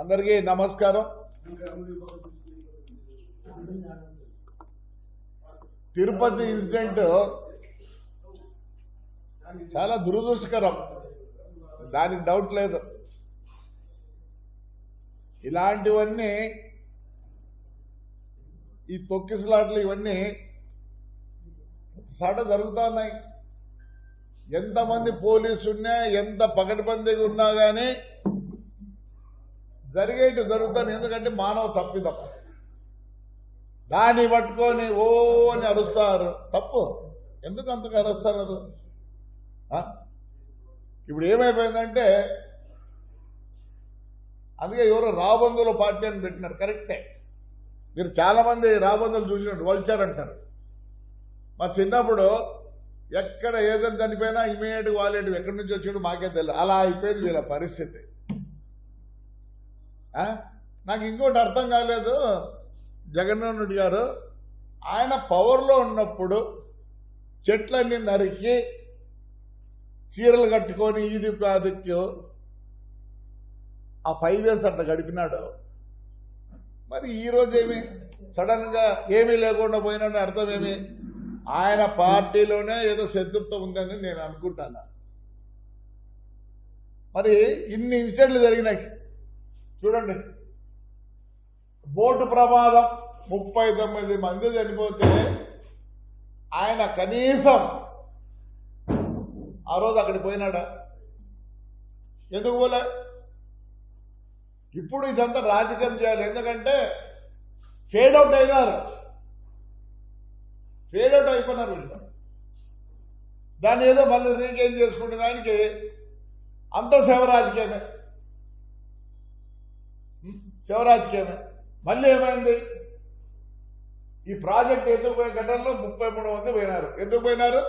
అందరికీ నమస్కారం. తిరుపతి ఇన్సిడెంట్ చాలా దురదృష్టకరం, దానికి డౌట్ లేదు. ఇలాంటివన్నీ ఈ తొక్కిసలాట్లు ఇవన్నీ సాట జరుగుతా ఉన్నాయి. ఎంతమంది పోలీసు ఉన్నా, ఎంత పకడ్బందీగా ఉన్నా కానీ జరిగేటి జరుగుతాను. ఎందుకంటే మానవ తప్పిదం. దాన్ని పట్టుకొని ఓ అని అరుస్తారు. తప్పు. ఎందుకు అంతగా అరుస్తున్నారు? ఇప్పుడు ఏమైపోయిందంటే, అందుకే ఎవరో రాబందుల పార్టీ అని పెట్టినారు. కరెక్టే. మీరు చాలా మంది రాబందులు చూసినట్టు వల్చర్ అంటారు. మా చిన్నప్పుడు ఎక్కడ ఏదైనా చనిపోయినా ఇమీడియట్గా వాళ్ళేటి ఎక్కడి నుంచి వచ్చాడు మాకే తెలియదు. అలా అయిపోయింది వీళ్ళ పరిస్థితి. నాకు ఇంకోటి అర్థం కాలేదు. జగన్మోహన్ రెడ్డి గారు ఆయన పవర్లో ఉన్నప్పుడు చెట్లన్నీ నరికి చీరలు కట్టుకొని ఇది కాదుకు ఆ 5 years అట్లా గడిపినాడు. మరి ఈరోజు ఏమి సడన్ గా ఏమీ లేకుండా పోయినాడని అర్థం ఏమి? ఆయన పార్టీలోనే ఏదో శత్రుత్వం ఉందని నేను అనుకుంటాను. మరి ఇన్ని ఇన్సిడెంట్లు జరిగినాయి చూడండి. బోటు ప్రమాదం 39 మంది చనిపోతే ఆయన కనీసం ఆ రోజు అక్కడికి పోయినాడా? ఎందుకు పోలే? ఇప్పుడు ఇదంతా రాజకీయం చేయాలి. ఎందుకంటే ఫేడ్ అవుట్ అయినారు. ఫేడ్ అవుట్ అయిపోయినారు వీళ్ళు. దాన్ని ఏదో మళ్ళీ రీగెయిన్ చేసుకునే దానికి అంత శివరాజకీయమే. మళ్ళీ ఏమైంది? ఈ ప్రాజెక్ట్ ఎందుకు పోయే ఘటనలో 33 మంది పోయినారు. ఎందుకు పోయినారు?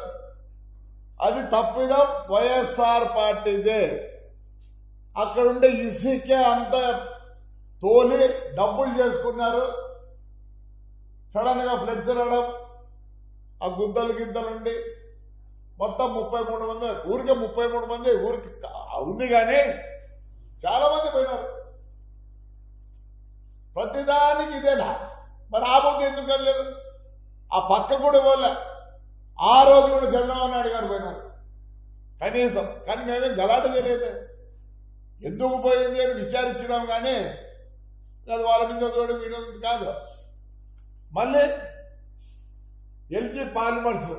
అది తప్పిదం వైఎస్ఆర్ పార్టీదే. అక్కడుండే ఇసుకే అంత తోలి డబ్బులు చేసుకున్నారు. సడన్ గా ఫ్లెక్స్ రావడం, ఆ గిద్దలుండి మొత్తం 33 మంది. ఊరికే 33 మంది ఊరికి ఉంది కానీ చాలా మంది పోయినారు. ప్రతిదానికి ఇదేనా? మరి ఆ బొద్దు ఎందుకు వెళ్ళలేదు? ఆ పక్క కూడా పోలే. ఆ రోజు కూడా చంద్రబాబు నాయుడు గారు పోయినారు కనీసం. కానీ మేమేం గలాట చేయలేదు. ఎందుకు పోయింది అని విచారించినాం కానీ అది వాళ్ళ మీద తోడు వీడియో కాదు. మళ్ళీ ఎల్జీ పాలిమర్స్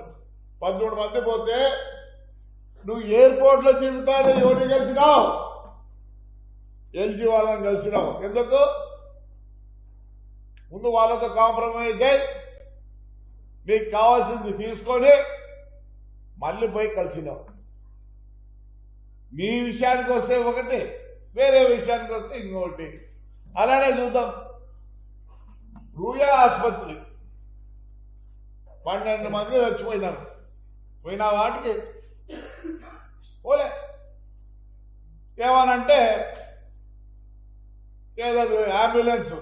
13 మంది పోతే నువ్వు ఎయిర్పోర్ట్ లో దిగుతాడు ఎవరిని కలిసినావు? ఎల్జీ వాళ్ళని కలిసినావు. ఎందుకు? ముందు వాళ్ళతో కాంప్రమైజ్ అయి నీకు కావాల్సింది తీసుకొని మళ్ళీ పోయి కలిసినావు. మీ విషయానికి వస్తే ఒకటి, వేరే విషయానికి వస్తే ఇంకొకటి. అలానే చూద్దాం. రూయా ఆసుపత్రి 12 మంది చచ్చిపోయినారు. పోయిన వాటికి పోలే. ఏమనంటే ఏదో అంబులెన్స్,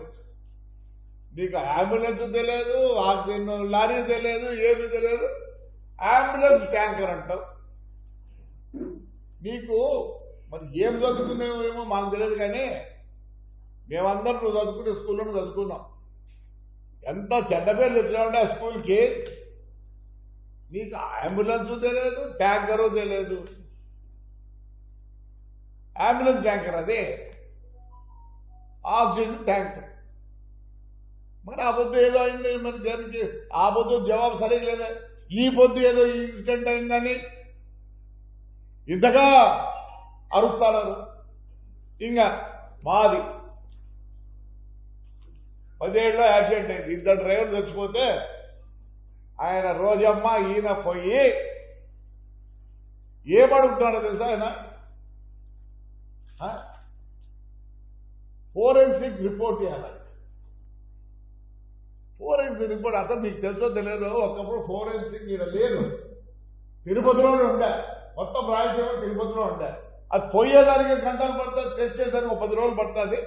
నీకు అంబులెన్స్ తెలియదు, ఆక్సిజన్ లారీ తెలియదు, ఏమీ తెలియదు. అంబులెన్స్ ట్యాంకర్ అంటావు. నీకు మరి ఏం చదువుకునేవేమో మాకు తెలియదు కానీ మేమందరం నువ్వు చదువుకునే స్కూల్లో చదువుకున్నాం. ఎంత చెడ్డ పేరు తెచ్చినావంటే ఆ స్కూల్కి. నీకు అంబులెన్స్ తెలియదు, ట్యాంకరు తెలియదు. అంబులెన్స్ ట్యాంకర్ అదే, ఆక్సిజన్ ట్యాంకర్. మరి ఆ పొద్దు ఏదో అయింది. మరి దానికి ఆ పొద్దు జవాబు సరిగ్గా లేదా? ఈ పొద్దు ఏదో ఇన్సిడెంట్ అయిందని ఇంతగా అరుస్తున్నారు. ఇంకా మాది 17లో యాక్సిడెంట్ అయింది. 2 డ్రైవర్లు చచ్చిపోతే ఆయన రోజమ్మ ఈయన పోయి ఏమడుగుతున్నాడో తెలుసా? ఆయన ఫోరెన్సిక్ రిపోర్ట్ ఇవ్వాలి. ఫోరెన్సిక్ రిపోర్ట్ అసలు మీకు తెలుసో తెలియదు. ఒకప్పుడు ఫోరెన్సిక్ ఇక్కడ లేదు, తిరుపతిలోనే ఉండే. మొత్తం రాయలసీమ తిరుపతిలో ఉండే. అది పోయేదానికి గంటలు పడుతుంది, టెస్ట్ చేసేదానికి 10 రోజులు పడుతుంది.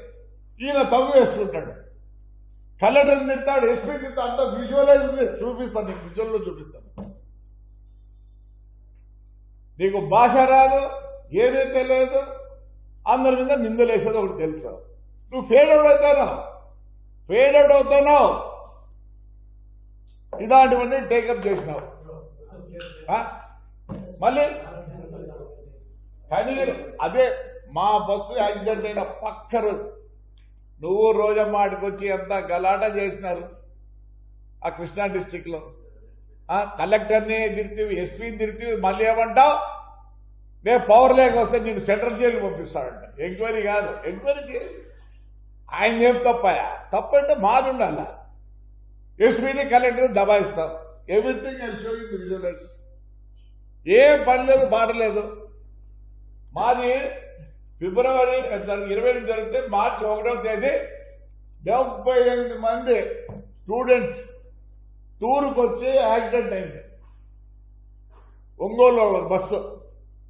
ఈయన తగ్గు వేసుకుంటాడు. కలెక్టర్ తిడతాడు, ఎస్పీ తిడతాడు. అంతా విజువలైజ్ ఉంది. చూపిస్తాను, నీకు విజువల్లో చూపిస్తాను. నీకు భాష రాదు, ఏమీ తెలియదు, అందరి మీద నిందలేసేది ఒకటి తెలుసు. నువ్వు ఫేడ్ అవుట్ అవుతున్నావు ఇలాంటివన్నీ టేకప్ చేసినావు. మళ్ళీ కానీ అదే మా బస్సు యాక్సిడెంట్ అయిన పక్కరు నువ్వు రోజమ్మాటికి వచ్చి ఎంత గలాట చేసినారు ఆ కృష్ణా డిస్టిక్ లో. కలెక్టర్ని తిరిగితే ఎస్పీని తిరిగితే మళ్ళీ ఏమంటావు నేను పవర్ లేక వస్తే నేను సెంట్రల్ జైలు పంపిస్తాడంట. ఎంక్వైరీ కాదు, ఎంక్వైరీ చేయాలి. ఆయన ఏం తప్పయా? తప్పంటే మాది ఉండాల. ఎస్పీని కలెక్టర్ దబాయిస్తాం. Everything I show you visualize. ఏం పని లేదు, బాట లేదు. మాది ఫిబ్రవరి 20 జరిగితే మార్చి 1వ తేదీ 78 మంది స్టూడెంట్స్ టూర్కి వచ్చి యాక్సిడెంట్ అయింది. ఒంగోలు బస్సు.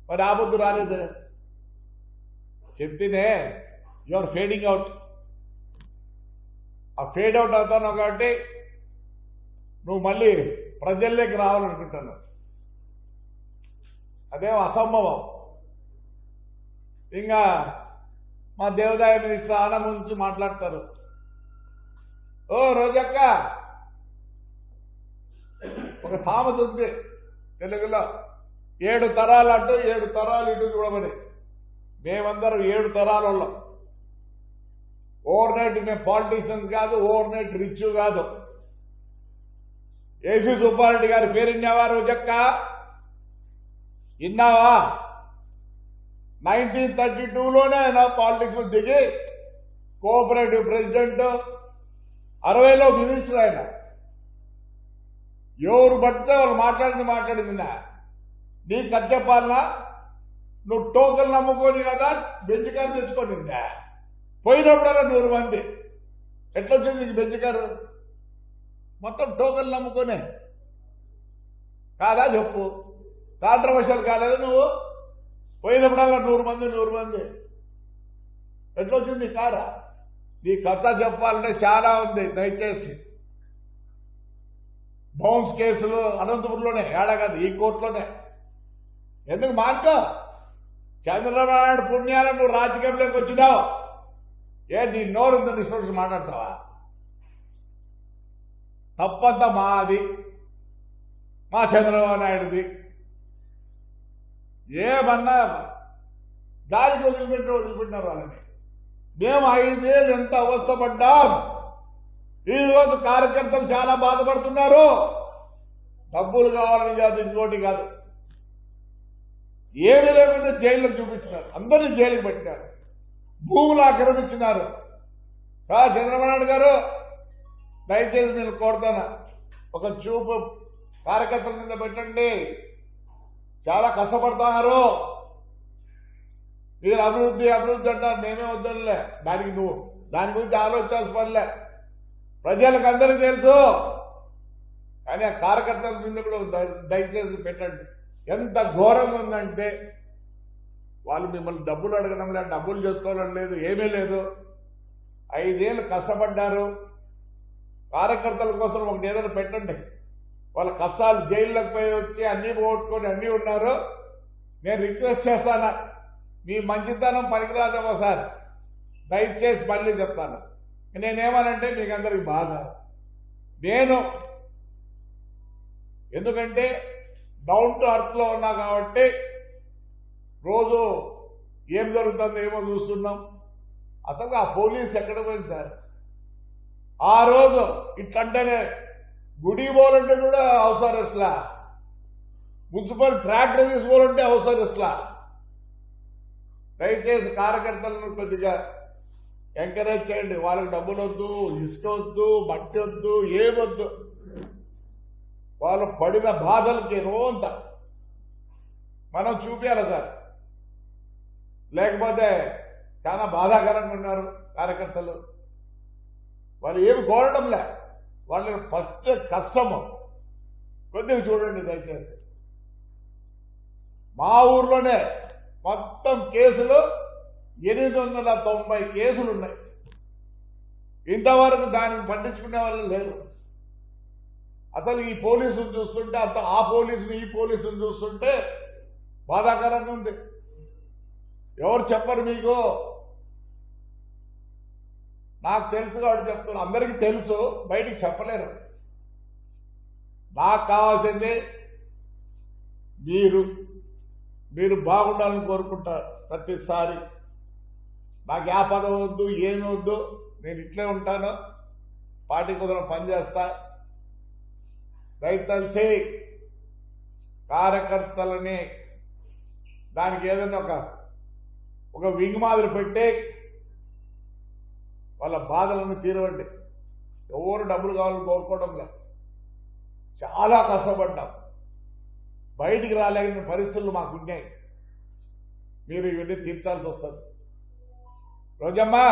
మరి ఆ పొద్దు రాలేదు. చెప్తేనే యు ఆర్ ఫేడింగ్ అవుట్. ఆ ఫేడ్ అవుట్ అవుతాను కాబట్టి నువ్వు మళ్ళీ ప్రజల్లోకి రావాలనుకుంటున్నావు. అదేం అసంభవం. ఇంకా మా దేవాదాయ మినిస్టర్ ఆనంద్ నుంచి మాట్లాడతారు. ఓ రోజక్క, ఒక సామెత ఉంది తెలుగులో, 7 తరాలు అటు 7 తరాలు ఇటు చూడమని. మేమందరం 7 తరాల వాళ్ళం. ఓవర్ నైట్ మేము పాలిటీషియన్స్ కాదు, ఓవర్ నైట్ రిచ్ కాదు. ఏసీ సుబ్బారెడ్డి గారి పేరు విన్నావా రోజక్క? విన్నావా? 1932లోనే ఆయన పాలిటిక్స్ లో దిగి కోఆపరేటివ్ ప్రెసిడెంట్, 60లో మినిస్టర్. ఆయన ఎవరు పడితే వాళ్ళు మాట్లాడింది నీకు ఖర్చు చెప్పాలనా? నువ్వు టోకన్ నమ్ముకొని కదా బెంచ్ కారు తెచ్చుకోనిందా? పోయినప్పుడల్లా 100 మంది. ఎట్లొచ్చింది నీకు బెంచ్ కారు? మొత్తం టోకన్ నమ్ముకొనే కాదా? చెప్పు. కాంట్రవర్షియల్ కాలేదు నువ్వు? పోయినప్పుడల్లా 100 మంది. ఎట్లొచ్చింది కారా? నీ కథ చెప్పాలంటే చాలా ఉంది. దయచేసి బౌన్స్ కేసులు అనంతపురంలోనే, ఏడా కాదు ఈ కోర్టులోనే. ఎందుకు మానుకో? చంద్రబాబు నాయుడు పుణ్యాల నువ్వు రాజకీయంలోకి వచ్చినావు. నీ నోరు ఉందని ఇష్టం మాట్లాడతావా? తప్పంతా మాది, మా చంద్రబాబు నాయుడుది. ఏమన్నా గాలికి వదిలిపెట్టినారు వాళ్ళని. మేము 5 ఏళ్ళు ఎంత అవస్థపడ్డాం. ఈరోజు కార్యకర్తలు చాలా బాధపడుతున్నారు. డబ్బులు కావాలని కాదు, ఇంకోటి కాదు. ఏమీ లేకుండా జైళ్ళకు చూపించినారు. అందరినీ జైలుకి పెట్టినారు. భూములు ఆక్రమించినారు. చంద్రబాబు నాయుడు గారు దయచేసి నేను కోరుతాను, ఒక చూపు కార్యకర్తల మీద పెట్టండి. చాలా కష్టపడుతున్నారు. మీరు అభివృద్ధి అంటారు, మేమే వద్దలే. దాని గురించి ఆలోచించాల్సిన పనిలే. ప్రజలకు అందరికీ తెలుసు. కానీ ఆ కార్యకర్తల మీద కూడా దయచేసి పెట్టండి. ఎంత ఘోరంగా ఉందంటే వాళ్ళు మిమ్మల్ని డబ్బులు అడగడం లేదు, డబ్బులు చేసుకోవాలని లేదు, ఏమీ లేదు. 5 ఏళ్ళు కష్టపడ్డారు. కార్యకర్తల కోసం ఒకటి ఏదైనా పెట్టండి. వాళ్ళ కష్టాలు జైల్లోకి పోయి వచ్చి అన్నీ పోగొట్టుకొని అన్నీ ఉన్నారు. నేను రిక్వెస్ట్ చేస్తాను, మీ మంచితనం పనికిరాదేమో సార్, దయచేసి మళ్ళీ చెప్తాను. నేనేమనంటే మీకు అందరికి బాధ. నేను ఎందుకంటే డౌన్ టు అర్త్ లో ఉన్నా కాబట్టి రోజు ఏం జరుగుతుందో ఏమో చూస్తున్నాం. అసలు ఆ పోలీస్ ఎక్కడ పోయింది సార్? ఆ రోజు ఇట్లంటేనే గుడి పోవాలంటే కూడా హౌస్ అరెస్ట్లా, మున్సిపల్ ట్రాక్టర్ తీసుకోవాలంటే హౌస్ అరెస్ట్లా. దయచేసి కార్యకర్తలను కొద్దిగా ఎంకరేజ్ చేయండి. వాళ్ళకి డబ్బులు వద్దు, ఇసుక వద్దు, మట్టి వద్దు, ఏమొద్దు. వాళ్ళు పడిన బాధలకి రోంత మనం చూపించాలి సార్. లేకపోతే చాలా బాధాకరంగా ఉన్నారు కార్యకర్తలు. వాళ్ళు ఏమి కోరడంలే, వాళ్ళ ఫస్ట్ కష్టము కొద్దిగా చూడండి దయచేసి. మా ఊర్లోనే మొత్తం కేసులు 890 కేసులు ఉన్నాయి. ఇంతవరకు దానిని పట్టించుకునే వాళ్ళు లేరు. అసలు ఈ పోలీసులు చూస్తుంటే ఆ పోలీసులు ఈ పోలీసులు చూస్తుంటే బాధాకరంగా ఉంది. ఎవరు చెప్పరు మీకు? నాకు తెలుసు కాబట్టి చెప్తున్నా. అందరికీ తెలుసు, బయటికి చెప్పలేరు. నాకు కావాల్సింది మీరు బాగుండాలని కోరుకుంటారు. ప్రతిసారి నాకు ఏ పదవి వద్దు, ఏమి వద్దు, నేను ఇట్లే ఉంటాను, పార్టీ కోసం పనిచేస్తా. దయతలిసి కార్యకర్తలని దానికి ఏదైనా ఒక వింగ్ మాదిరి పెట్టి వాళ్ళ బాధలను తీరవండి. ఎవరు డబ్బులు కావాలని కోరుకోవడంలో చాలా కష్టపడ్డాం. బయటికి రాలేని పరిస్థితులు మాకున్నాయి. మీరు ఇవన్నీ తీర్చాల్సి వస్తుంది. రోజమ్మా,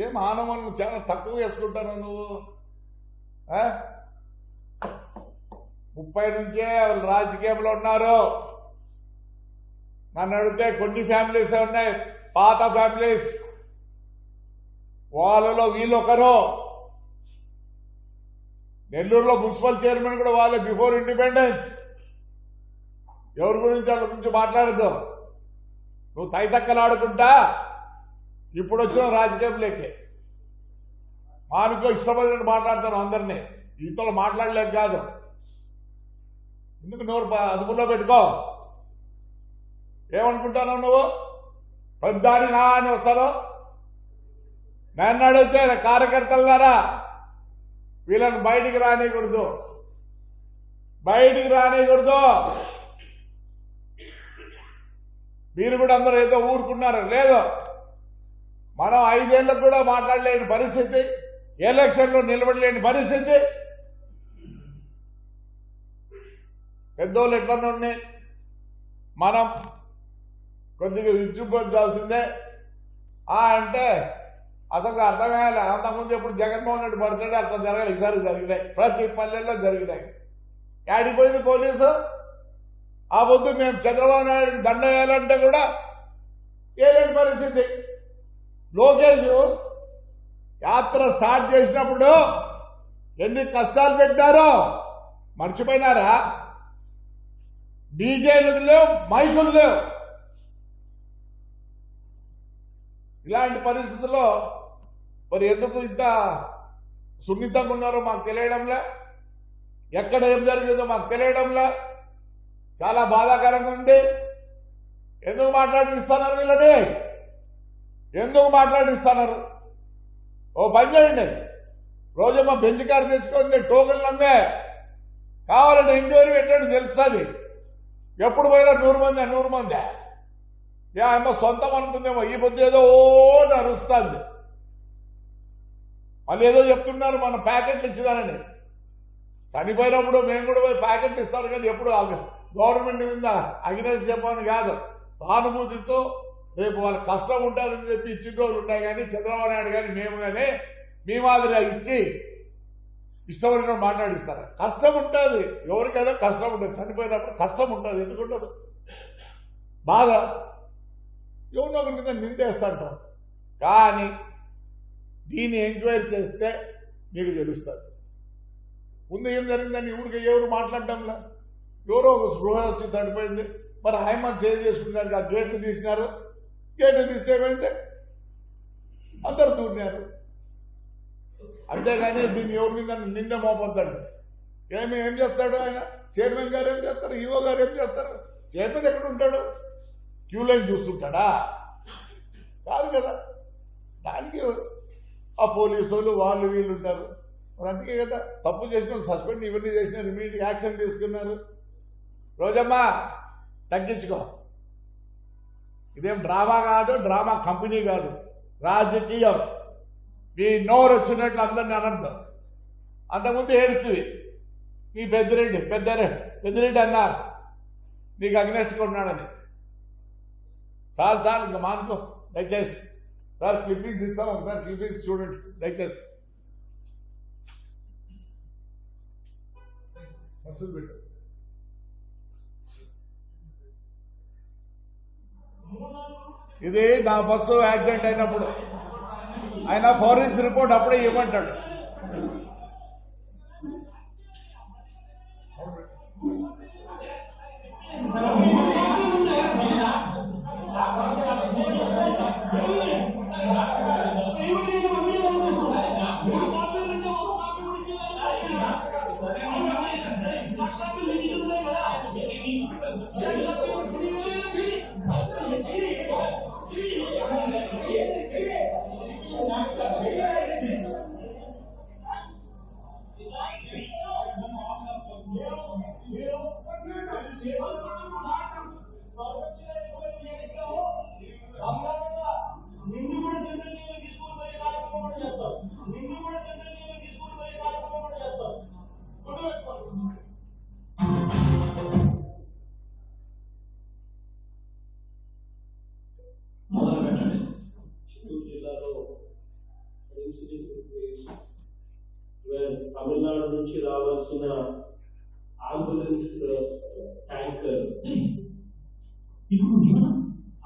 ఏం ఆనవాళ్ళు చాలా తక్కువ వేసుకుంటాను నువ్వు. 30 నుంచే వాళ్ళు రాజకీయంలో ఉన్నారు. నన్ను అడిగితే కొన్ని ఫ్యామిలీస్ ఉన్నాయి, పాత ఫ్యామిలీస్. వాళ్ళలో వీళ్ళు ఒకరు. నెల్లూరులో మున్సిపల్ చైర్మన్ కూడా వాళ్ళే, బిఫోర్ ఇండిపెండెన్స్. ఎవరి గురించి వాళ్ళ గురించి మాట్లాడద్దు. నువ్వు తైతక్కలాడుకుంటా ఇప్పుడు వచ్చిన రాజకీయంలోకి మానుకో ఇష్టపడినట్టు మాట్లాడతాను అందరినీ. ఈతలో మాట్లాడలేక కాదు. ఎందుకు నోరు అదుపులో పెట్టుకో. ఏమనుకుంటాను నువ్వు? పెద్దాని అని వస్తాను. నన్ను అడిగితే కార్యకర్తలారా, వీళ్ళని బయటికి రానికూడదు. మీరు కూడా అందరూ ఏదో ఊరుకున్నారు. లేదు, మనం 5 ఏళ్ళకు కూడా మాట్లాడలేని పరిస్థితి, ఎలక్షన్లో నిలబడలేని పరిస్థితి. పెద్దోళ్ళు ఎట్లనే మనం కొద్దిగా విజ్జుపడాల్సిందే. అంటే అసలు అర్థం కాలే. అంతకుముందు ఎప్పుడు జగన్మోహన్ రెడ్డి బర్త్డే అట్లా జరగాలి. ఈసారి జరిగినాయి, ప్రతి పల్లెల్లో జరిగినాయి. ఆడిపోయింది పోలీసు. ఆ పొద్దు మేము చంద్రబాబు నాయుడికి దండ వేయాలంటే కూడా వేయలేని పరిస్థితి. లోకేష్ యాత్ర స్టార్ట్ చేసినప్పుడు ఎన్ని కష్టాలు పెట్టారో మర్చిపోయినారా? డీజేలు లేవు, మైకులు లేవు. ఇలాంటి పరిస్థితుల్లో మరి ఎందుకు ఇంత సున్నితంగా ఉన్నారో మాకు తెలియడంలే. ఎక్కడ ఏం జరిగిందో మాకు తెలియడంలే. చాలా బాధాకరంగా ఉంది. ఎందుకు మాట్లాడిస్తున్నారు వీళ్ళని? ఎందుకు మాట్లాడిస్తున్నారు? ఓ పని చేయండి, రోజమ్మా బెంచ్ కారు తెచ్చుకుంది, టోకెన్లు అమ్మే కావాలంటే ఎంక్వైరీ పెట్టండి, తెలుస్తుంది. ఎప్పుడు పోయినా 100 మంది ఏమో సొంతం అనుకుందేమో. ఈ పొద్దు ఏదో అరుస్తుంది. మళ్ళీ ఏదో చెప్తున్నారు మన ప్యాకెట్లు ఇచ్చిందానని. చనిపోయినప్పుడు మేము కూడా పోయి ప్యాకెట్లు ఇస్తారు, కానీ ఎప్పుడు గవర్నమెంట్ మీద అగ్నేసి చెప్పని కాదు, సానుభూతితో రేపు వాళ్ళ కష్టం ఉంటుందని చెప్పి ఇచ్చిన రోజులు ఉన్నాయి. కానీ చంద్రబాబు నాయుడు కానీ మేము కానీ మీ మాదిరిగా ఇచ్చి ఇష్టపడిన మాట్లాడిస్తారు. కష్టం ఉంటుంది, ఎవరికైనా కష్టం ఉంటుంది. చనిపోయినప్పుడు కష్టం ఉంటుంది, ఎందుకుంటుంది? బాధ ఎవరినో ఒకరి మీద నిందేస్తాంటాం. కానీ దీన్ని ఎంక్వైరీ చేస్తే మీకు తెలుస్తుంది. ముందు ఏం జరిగిందని ఊరికి ఎవరు మాట్లాడటంలా. ఎవరో ఒక స్పృహ వచ్చి చనిపోయింది. మరి ఆయమ్మ చేంజ్ చేసుకున్నారు, ఆ గేట్లు తీసినారు. గేట్లు తీస్తే ఏమైంది? అందరు దూరినారు. అంతేగాని దీన్ని ఎవరి మీద నింద మోపొద్దండి. ఏం చేస్తాడు ఆయన? చైర్మన్ గారు ఏం చేస్తారు? ఈఓ గారు ఏం చేస్తారు? చైర్మన్ ఎక్కడ ఉంటాడు? క్యూ లైన్ చూస్తుంటాడా? కాదు కదా. దానికి ఆ పోలీసు వాళ్ళు వీళ్ళు ఉంటారు. మరి అందుకే కదా తప్పు చేసిన వాళ్ళు సస్పెండ్ ఇవన్నీ చేసినారు, ఇమీడియట్ యాక్షన్ తీసుకున్నారు. రోజమ్మా తగ్గించుకో. ఇదేం డ్రామా కాదు, డ్రామా కంపెనీ కాదు, రాజకీయం. మీ నోరు వచ్చినట్లు అందరినీ అనర్థం. అంతకుముందు ఏడుతుంది మీ పెద్దిరెడ్డి అన్నారు నీకు అగ్నెస్ట్గా ఉన్నాడని. సార్ ఇంకా మానుకో దయచేసి. సార్ క్లిప్పింగ్ తీస్తాం, ఒకసారి క్లిప్పింగ్ చూడండి దయచేసి. పెట్టు. ఇది నా బస్సు యాక్సిడెంట్ అయినప్పుడు ఆయన ఫోరెన్సిక్ రిపోర్ట్ అప్పుడే ఇవ్వమంటాడు. విజయవాడ నుంచి రావాల్సిన ambulance tanker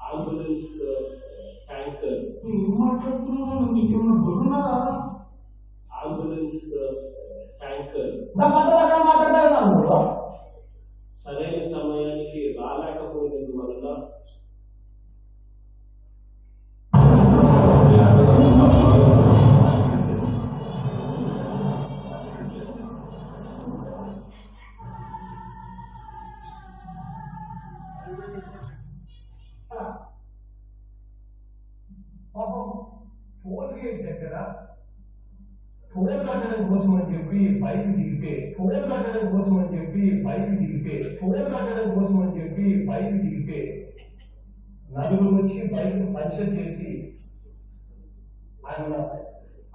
ambulance tanker ambulance tanker సరైన సమయానికి రాలేకపోయినందువల్ల టోల్ గేట్ దగ్గర టోల్ కట్టడం కోసం అని చెప్పి బైక్ దిగితే టోల్ కట్టడం కోసం అని చెప్పి బైక్ దిగితే టోల్ కట్టడం కోసం అని చెప్పి బైక్ దిగితే నలుగురు వచ్చి బైక్ పంచర్ చేసి ఆయన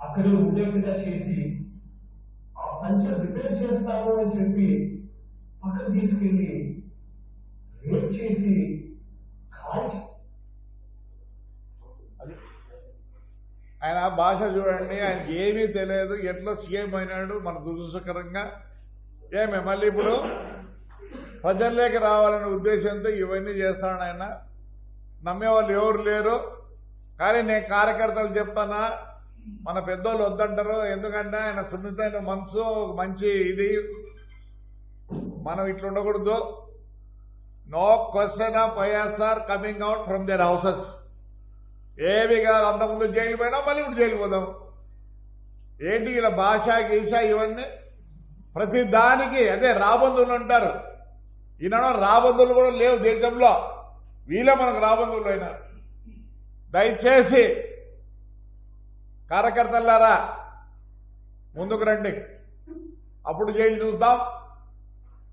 అక్కడ ఉండేట్టుగా చేసి ఆ పంచర్ రిపేర్ చేస్తాము అని చెప్పి పక్కన తీసుకెళ్ళి రేప్ చేసి కాల్చి ఆయన భాష చూడండి, ఆయనకి ఏమీ తెలియదు, ఎట్లా సీఎం అయినాడు మన దురదృష్టకరంగా. ఏమే మళ్ళీ ఇప్పుడు ప్రజల్లోకి రావాలనే ఉద్దేశంతో ఇవన్నీ చేస్తాడు ఆయన. నమ్మేవాళ్ళు ఎవరు లేరు. కానీ నేను కార్యకర్తలు చెప్తానా, మన పెద్దోళ్ళు వద్దంటారు. ఎందుకంటే ఆయన సున్నితమైన మనసు, మంచి ఇది. మనం ఇట్లా ఉండకూడదు. No question of YSR coming out from their houses. ఏవి కాదు, అంతకుముందు జైలు పోయినా మళ్ళీ ఇప్పుడు జైలు పోదాం. ఏంటి ఇలా భాష గీష ఇవన్నీ ప్రతి దానికి. అదే రాబందులు అంటారు. ఈనాడు రాబందులు కూడా లేవు దేశంలో, వీళ్ళే మనకు రాబందులు అయినారు. దయచేసి కార్యకర్తలారా ముందుకు రండి. అప్పుడు జైలు చూద్దాం.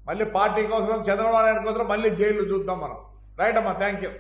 మళ్ళీ పార్టీ కోసం, చంద్రబాబు నాయుడు కోసం మళ్ళీ జైలు చూద్దాం మనం. రైట్ అమ్మా, థ్యాంక్ యూ.